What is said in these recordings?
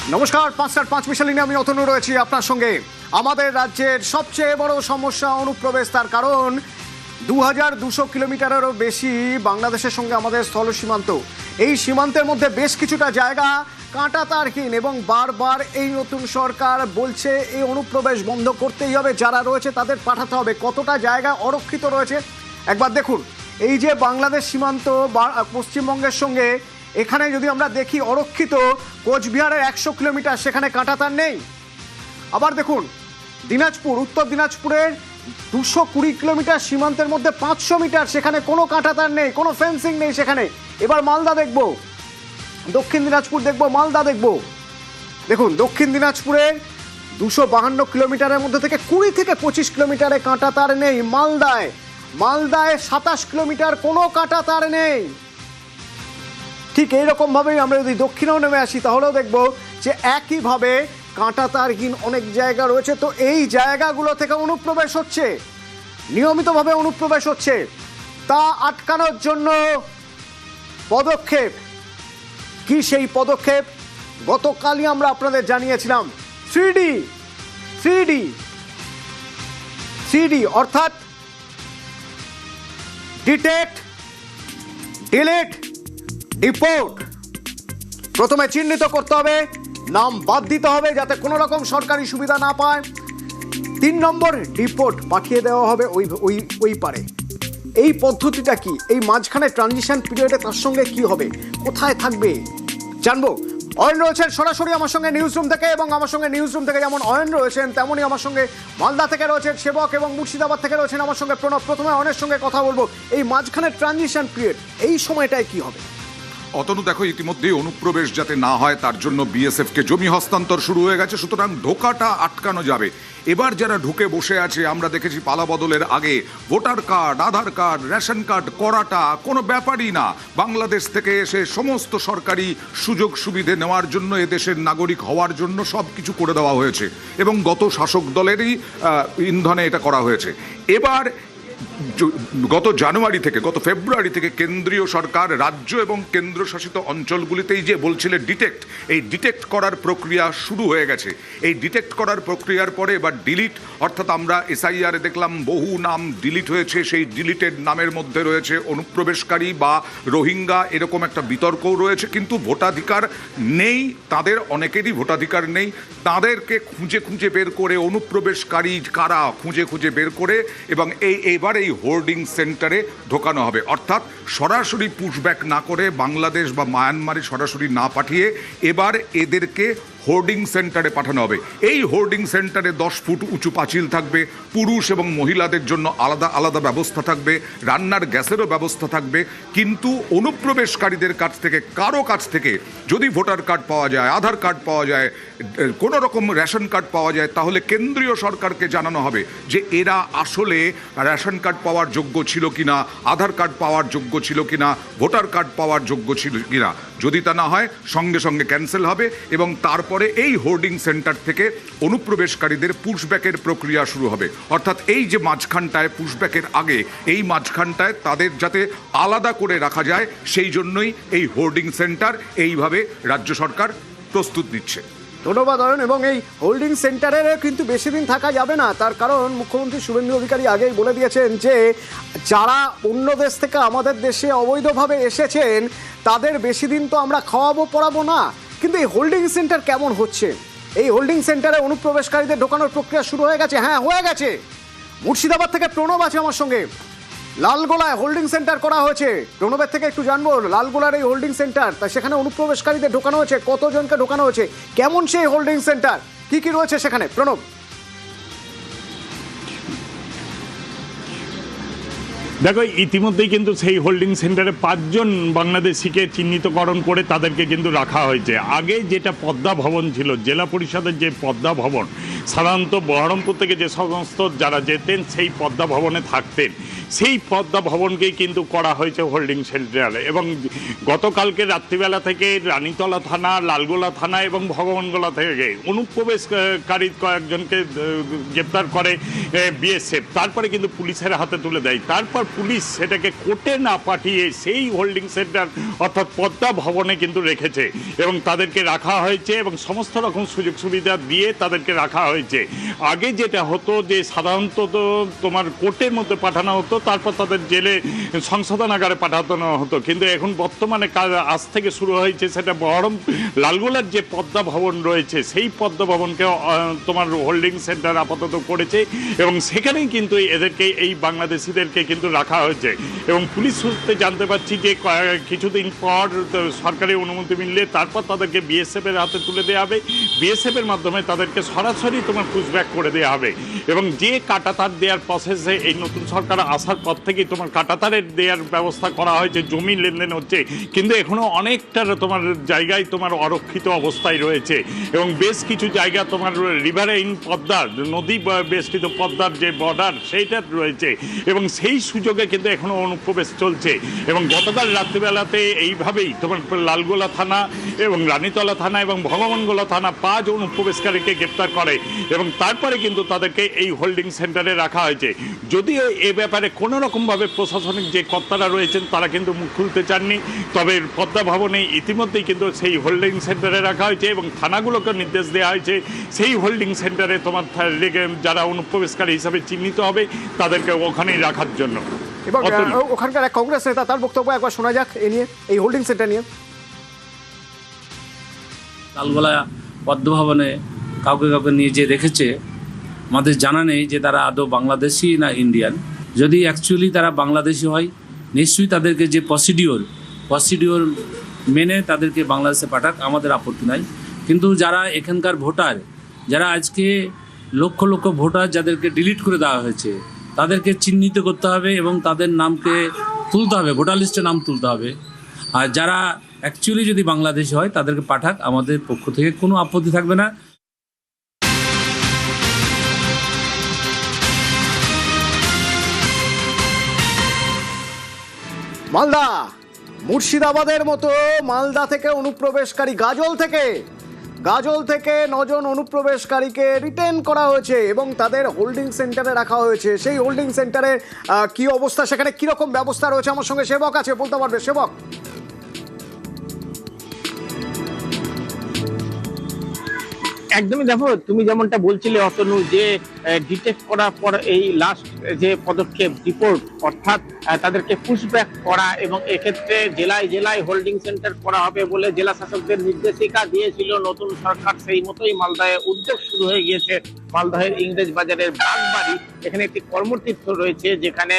নমস্কার, 5:05 নিয়ে আমি অতনু রয়েছি আপনার সঙ্গে। আমাদের রাজ্যের সবচেয়ে বড় সমস্যা অনুপ্রবেশ। তার কারণ 2200 কিলোমিটারেরও বেশি বাংলাদেশের সঙ্গে আমাদের স্থল সীমান্ত। এই সীমান্তের মধ্যে বেশ কিছুটা জায়গা কাঁটাতারহীন এবং বারবার এই নতুন সরকার বলছে এই অনুপ্রবেশ বন্ধ করতেই হবে, যারা রয়েছে তাদের পাঠাতে হবে। কতটা জায়গা অরক্ষিত রয়েছে একবার দেখুন। এই যে বাংলাদেশ সীমান্ত পশ্চিমবঙ্গের সঙ্গে, এখানে যদি আমরা দেখি অরক্ষিত কোচবিহারের 100 কিলোমিটার, সেখানে কাঁটাতার নেই। আবার দেখুন দিনাজপুর, উত্তর দিনাজপুরের 220 কিলোমিটার সীমান্তের মধ্যে 500 মিটার, সেখানে কোনো কাঁটাতার নেই, কোনো ফেন্সিং নেই সেখানে। এবার মালদা দেখব, দক্ষিণ দিনাজপুর দেখব, মালদা দেখব। দেখুন দক্ষিণ দিনাজপুরের 252 কিলোমিটারের মধ্যে থেকে 20 থেকে 25 কিলোমিটারে কাঁটাতার নেই। মালদায় 27 কিলোমিটার কোনো কাঁটাতার নেই। ঠিক এইরকমভাবেই আমরা যদি দক্ষিণেও নেমে আসি তাহলেও দেখব যে একইভাবে কাঁটাতারহীন অনেক জায়গা রয়েছে। তো এই জায়গাগুলো থেকে অনুপ্রবেশ হচ্ছে, নিয়মিতভাবে অনুপ্রবেশ হচ্ছে। তা আটকানোর জন্য পদক্ষেপ কি? সেই পদক্ষেপ গতকালই আমরা আপনাদের জানিয়েছিলাম। 3D অর্থাৎ ডিটেক্ট, ডিলিট, ডিপোর্ট। প্রথমে চিহ্নিত করতে হবে, নাম বাদ দিতে হবে যাতে কোনো রকম সরকারি সুবিধা না পায়। 3 নম্বর ডিপোর্ট, পাঠিয়ে দেওয়া হবে ওই পারে। এই পদ্ধতিটা কি? এই মাঝখানে ট্রানজিশন পিরিয়ডে তার সঙ্গে কি হবে, কোথায় থাকবে জানবো। অয়ন রয়েছেন সরাসরি আমার সঙ্গে নিউজ রুম থেকে, এবং আমার সঙ্গে নিউজ রুম থেকে যেমন অয়ন রয়েছেন তেমনই আমার সঙ্গে মালদা থেকে রয়েছেন সেবক, এবং মুর্শিদাবাদ থেকে রয়েছেন আমার সঙ্গে প্রণব। প্রথমে অয়নের সঙ্গে কথা বলবো, এই মাঝখানে ট্রানজিশন পিরিয়ড, এই সময়টায় কি হবে? অতনু, দেখো ইতিমধ্যেই অনুপ্রবেশ যাতে না হয় তার জন্য বিএসএফকে জমি হস্তান্তর শুরু হয়ে গেছে, সুতরাং ঢোকাটা আটকানো যাবে। এবার যারা ঢুকে বসে আছে, আমরা দেখেছি পালা বদলের আগে ভোটার কার্ড, আধার কার্ড, রেশন কার্ড করাটা কোনো ব্যাপারই না। বাংলাদেশ থেকে এসে সমস্ত সরকারি সুযোগ সুবিধে নেওয়ার জন্য, এদেশের নাগরিক হওয়ার জন্য সব কিছু করে দেওয়া হয়েছে, এবং গত শাসক দলেরই ইন্ধনে এটা করা হয়েছে। এবার গত ফেব্রুয়ারি থেকে কেন্দ্রীয় সরকার রাজ্য এবং কেন্দ্রশাসিত অঞ্চলগুলিতেই যে বলছিলে ডিটেক্ট, এই ডিটেক্ট করার প্রক্রিয়া শুরু হয়ে গেছে। এই ডিটেক্ট করার প্রক্রিয়ার পরে এবার ডিলিট, অর্থাৎ আমরা এসআইআরে দেখলাম বহু নাম ডিলিট হয়েছে। সেই ডিলিটেড নামের মধ্যে রয়েছে অনুপ্রবেশকারী বা রোহিঙ্গা, এরকম একটা বিতর্কও রয়েছে। কিন্তু ভোটাধিকার নেই তাদের, অনেকেরই ভোটাধিকার নেই। তাদেরকে খুঁজে বের করে, অনুপ্রবেশকারী কারা খুঁজে বের করে, এবং এইবার এই হোর্ডিং সেন্টারে ঢোকানো হবে। অর্থাৎ সরাসরি পুশব্যাক না করে, বাংলাদেশ বা মায়ানমারে সরাসরি না পাঠিয়ে এবার এদেরকে হোর্ডিং সেন্টারে পাঠানো হবে। এই হোর্ডিং সেন্টারে 10 ফুট উঁচু পাঁচিল থাকবে, পুরুষ এবং মহিলাদের জন্য আলাদা আলাদা ব্যবস্থা থাকবে, রান্নার গ্যাসেরও ব্যবস্থা থাকবে। কিন্তু অনুপ্রবেশকারীদের কারো কাছ থেকে যদি ভোটার কার্ড পাওয়া যায়, আধার কার্ড পাওয়া যায়, কোনো রকম রেশন কার্ড পাওয়া যায়, তাহলে কেন্দ্রীয় সরকারকে জানানো হবে যে এরা আসলে রেশন কার্ড পাওয়ার যোগ্য ছিল কিনা, আধার কার্ড পাওয়ার যোগ্য ছিল কিনা, ভোটার কার্ড পাওয়ার যোগ্য ছিল কিনা। যদি তা না হয় সঙ্গে সঙ্গে ক্যান্সেল হবে, এবং তারপরে এই হোর্ডিং সেন্টার থেকে অনুপ্রবেশকারীদের পুশব্যাকের প্রক্রিয়া শুরু হবে। অর্থাৎ এই যে মাঝখানটায়, পুশব্যাকের আগে এই মাঝখানটায় তাদের যাতে আলাদা করে রাখা যায়, সেই জন্যই এই হোর্ডিং সেন্টার এইভাবে রাজ্য সরকার প্রস্তুত নিচ্ছে। ধন্যবাদ অয়ন। এবং এই হোল্ডিং সেন্টারে কিন্তু বেশি দিন থাকা যাবে না, তার কারণ মুখ্যমন্ত্রী শুভেন্দু অধিকারী আগেই বলে দিয়েছেন যে যারা অন্য দেশ থেকে আমাদের দেশে অবৈধভাবে এসেছেন তাদের বেশি দিন তো আমরা খাওয়াবো পড়াবো না। কিন্তু এই হোল্ডিং সেন্টার কেমন হচ্ছে? এই হোল্ডিং সেন্টারে অনুপ্রবেশকারীদের ঢোকানোর প্রক্রিয়া শুরু হয়ে গেছে। হ্যাঁ, হয়ে গেছে। মুর্শিদাবাদ থেকে প্রণব আছে আমার সঙ্গে। লালগোলায় হোল্ডিং সেন্টার করা হয়েছে, প্রণবের থেকে একটু জানবো। লালগোলার এই হোল্ডিং সেন্টার, তা সেখানে অনুপ্রবেশকারীদের ঢোকানো হয়েছে, কতজনকে ঢোকানো হয়েছে, কেমন সেই হোল্ডিং সেন্টার, কি কি রয়েছে সেখানে? প্রণব। দেখো ইতিমধ্যেই কিন্তু সেই হোল্ডিং সেন্টারে 5 জন বাংলাদেশিকে চিহ্নিতকরণ করে তাদেরকে কিন্তু রাখা হয়েছে। আগে যেটা পদ্মা ভবন ছিল, জেলা পরিষদের যে পদ্মা ভবন, সাধারণত বহরমপুর থেকে যে সমস্ত যারা যেতেন সেই পদ্মা ভবনে থাকতেন, সেই পদ্মা ভবনকেই কিন্তু করা হয়েছে হোল্ডিং সেন্টার। এবং গতকালকে রাত্রিবেলা থেকে রানীতলা থানা, লালগোলা থানা এবং ভগবানগোলা থেকে অনুপ্রবেশকারী কয়েকজনকে গ্রেপ্তার করে বিএসএফ, তারপরে কিন্তু পুলিশের হাতে তুলে দেয়। তারপর পুলিশ সেটাকে কোর্টে না পাঠিয়ে সেই হোল্ডিং সেন্টার অর্থাৎ পদ্মা ভবনে কিন্তু রেখেছে এবং তাদেরকে রাখা হয়েছে এবং সমস্ত রকম সুযোগ সুবিধা দিয়ে তাদেরকে রাখা হয়েছে। আগে যেটা হতো যে সাধারণত তোমার কোর্টের মধ্যে পাঠানো হতো, তারপর তাদের জেলে সংশোধনাগারে পাঠানো হতো, কিন্তু এখন বর্তমানে আজ থেকে শুরু হয়েছে সেটা বহরম লালগোলার যে পদ্মা ভবন রয়েছে সেই পদ্মা ভবনকে তোমার হোল্ডিং সেন্টার আপাতত করেছে এবং সেখানেই কিন্তু এদেরকে এই বাংলাদেশিদেরকে কিন্তু রাখা হয়েছে। এবং পুলিশ সূত্রে জানতে পারছি যে কিছুদিন পর সরকারি অনুমতি মিললে তারপর তাদেরকে বিএসএফ এর হাতে তুলে দেওয়া হবে, বিএসএফ এর মাধ্যমে তাদেরকে সরাসরি তোমার পুশব্যাক করে দেওয়া হবে। এবং যে কাটাতার দেওয়ার প্রসেসে এই নতুন সরকার আসার পর থেকেই তোমার কাটাতারের দেওয়ার ব্যবস্থা করা হয়েছে, জমি লেনদেন হচ্ছে, কিন্তু এখনো অনেকটা তোমার জায়গায় তোমার অরক্ষিত অবস্থায় রয়েছে এবং বেশ কিছু জায়গা তোমার রিভারাইন পদ্মার নদী বেষ্টিত পদ্মার যে বর্ডার সেইটা রয়েছে এবং সেই সুযোগে কিন্তু এখনো অনুপ্রবেশ চলছে। এবং গতকাল রাত্রিবেলাতে এইভাবেই তোমার লালগোলা থানা এবং রানীতলা থানা এবং ভগবানগোলা থানা 5 অনুপ্রবেশকারীকে গ্রেপ্তার করে এবং তারপরে কিন্তু তাদেরকে এই হোল্ডিং সেন্টারে রাখা হয়েছে। যদিও এ ব্যাপারে কোনো রকমভাবে প্রশাসনিক যে কর্তারা রয়েছেন তারা কিন্তু মুখ খুলতে চাননি, তবে পদ্মা ভবনে ইতিমধ্যেই কিন্তু সেই হোল্ডিং সেন্টারে রাখা হয়েছে এবং থানাগুলোকে নির্দেশ দেওয়া হয়েছে সেই হোল্ডিং সেন্টারে তোমার যারা অনুপ্রবেশকারী হিসাবে চিহ্নিত হবে তাদেরকে ওখানেই রাখার জন্য। এবং ওখানকার এক কংগ্রেস নেতা তার বক্তব্য একবার শোনা যাক এ নিয়ে, এই হোল্ডিং সেন্টার নিয়ে। লালগোলা পদ্মা ভবনে কাউকে কাউকে নিয়ে যে রেখেছে, আমাদের জানা নেই যে তারা আদৌ বাংলাদেশি না ইন্ডিয়ান। যদি অ্যাকচুয়ালি তারা বাংলাদেশি হয় নিশ্চয়ই তাদেরকে যে প্রসিডিওর মেনে তাদেরকে বাংলাদেশে পাঠাক, আমাদের আপত্তি নাই। কিন্তু যারা এখানকার ভোটার, যারা আজকে লক্ষ লক্ষ ভোটার যাদেরকে ডিলিট করে দেওয়া হয়েছে, তাদেরকে চিহ্নিত করতে হবে এবং তাদের নামকে তুলতে হবে, ভোটার লিস্টে নাম তুলতে হবে। আর যারা অ্যাকচুয়ালি যদি বাংলাদেশি হয় তাদেরকে পাঠাক, আমাদের পক্ষ থেকে কোনো আপত্তি থাকবে না। মালদা, মুর্শিদাবাদের মতো মালদা থেকে অনুপ্রবেশকারী গাজল থেকে 9 জন অনুপ্রবেশকারীকে রিটেন করা হয়েছে এবং তাদের হোল্ডিং সেন্টারে রাখা হয়েছে। সেই হোল্ডিং সেন্টারে কি অবস্থা, সেখানে কিরকম ব্যবস্থা রয়েছে, আমার সঙ্গে সেবক আছে, বলতে পারবে সেবক? একদমই, দেখো তুমি যেমনটা বলছিলে অতনু, যে ডিটেক্ট করার পর এই লাস্ট যে পদক্ষেপ রিপোর্ট, অর্থাৎ তাদেরকে পুশব্যাক করা এবং এক্ষেত্রে জেলায় জেলায় হোল্ডিং সেন্টার করা হবে বলে জেলা শাসকদের নির্দেশিকা দিয়েছিল নতুন সরকার, সেই মতোই মালদায় উদ্যোগ শুরু হয়ে গিয়েছে। মালদহের ইংরেজ বাজারের বাগবাড়ি, এখানে একটি কর্মতীর্থ রয়েছে যেখানে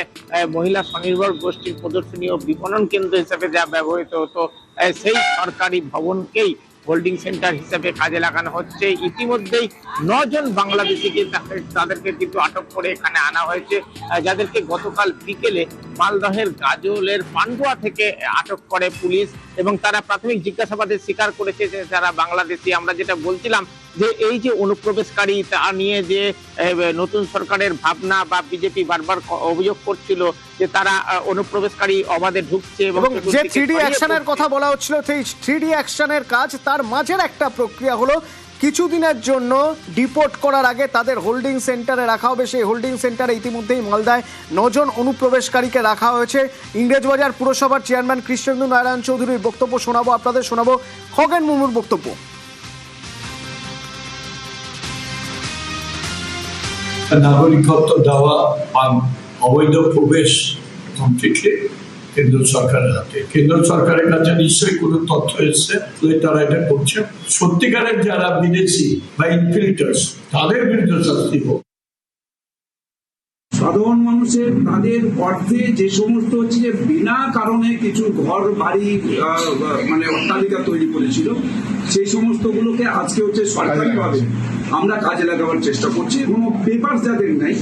মহিলা স্বনির্ভর গোষ্ঠীর প্রদর্শনী ও বিপণন কেন্দ্র হিসেবে যা ব্যবহৃত হতো সেই সরকারি ভবনকেই হোল্ডিং সেন্টার হিসেবে কাজে লাগানো হচ্ছে। ইতিমধ্যেই 9 জন বাংলাদেশিকে তাদেরকে কিন্তু আটক করে এখানে আনা হয়েছে, যাদেরকে গতকাল বিকেলে মালদহের গাজলের পান্ডুয়া থেকে আটক করে পুলিশ এবং তারা প্রাথমিক জিজ্ঞাসাবাদে স্বীকার করেছে যে তারা বাংলাদেশি। আমরা যেটা বলছিলাম যে এই যে অনুপ্রবেশকারী তা নিয়ে যে নতুন সরকারের ভাবনা বা বিজেপি বারবার অভিযোগ করছিল যে তারা অনুপ্রবেশকারী অবাধে ঢুকছে এবং যে 3D অ্যাকশনের কথা বলা হচ্ছিল, সেই 3D অ্যাকশনের কাজ তার মাঝের একটা প্রক্রিয়া হলো কিছুদিনের জন্য ডিপোর্ট করার আগে তাদের হোল্ডিং সেন্টারে রাখা হবে। সেই হোল্ডিং সেন্টারে ইতিমধ্যেই মালদায় 9 জন অনুপ্রবেশকারীকে রাখা হয়েছে। ইংরেজবাজার পুরসভার চেয়ারম্যান কৃষ্ণেন্দু নারায়ণ চৌধুরীর বক্তব্য শোনাবো আপনাদের, শোনাবো খগেন মুর্মুর বক্তব্য। নাগরিকত্ব দেওয়া বা অবৈধ প্রবেশ কমপ্লিটলি কেন্দ্র সরকারের হাতে। কেন্দ্র সরকারের কাছে নিশ্চয়ই কোনো তথ্য এসছে, তারা এটা করছে। সত্যিকারের যারা বিদেশি বা ইনফিল্টার্স, তাদের বিরুদ্ধে শাস্তি হোক। সাধারণ মানুষের তাদের অর্থে যে সমস্ত হচ্ছে যে বিনা কারণে কিছু ঘর বাড়ি মানে অট্টালিকা তৈরি করেছিল, সেই সমস্তগুলোকে আজকে হচ্ছে সরকারিভাবে আমরা কাজে লাগাবার চেষ্টা করছি। কোনো পেপার যাদের নাই,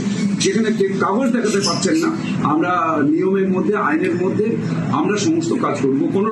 যেখানে কাগজ দেখাতে পারছেন না, আমরা নিয়মের মধ্যে, আইনের মধ্যে আমরা সমস্ত কাজ করবো। কোনো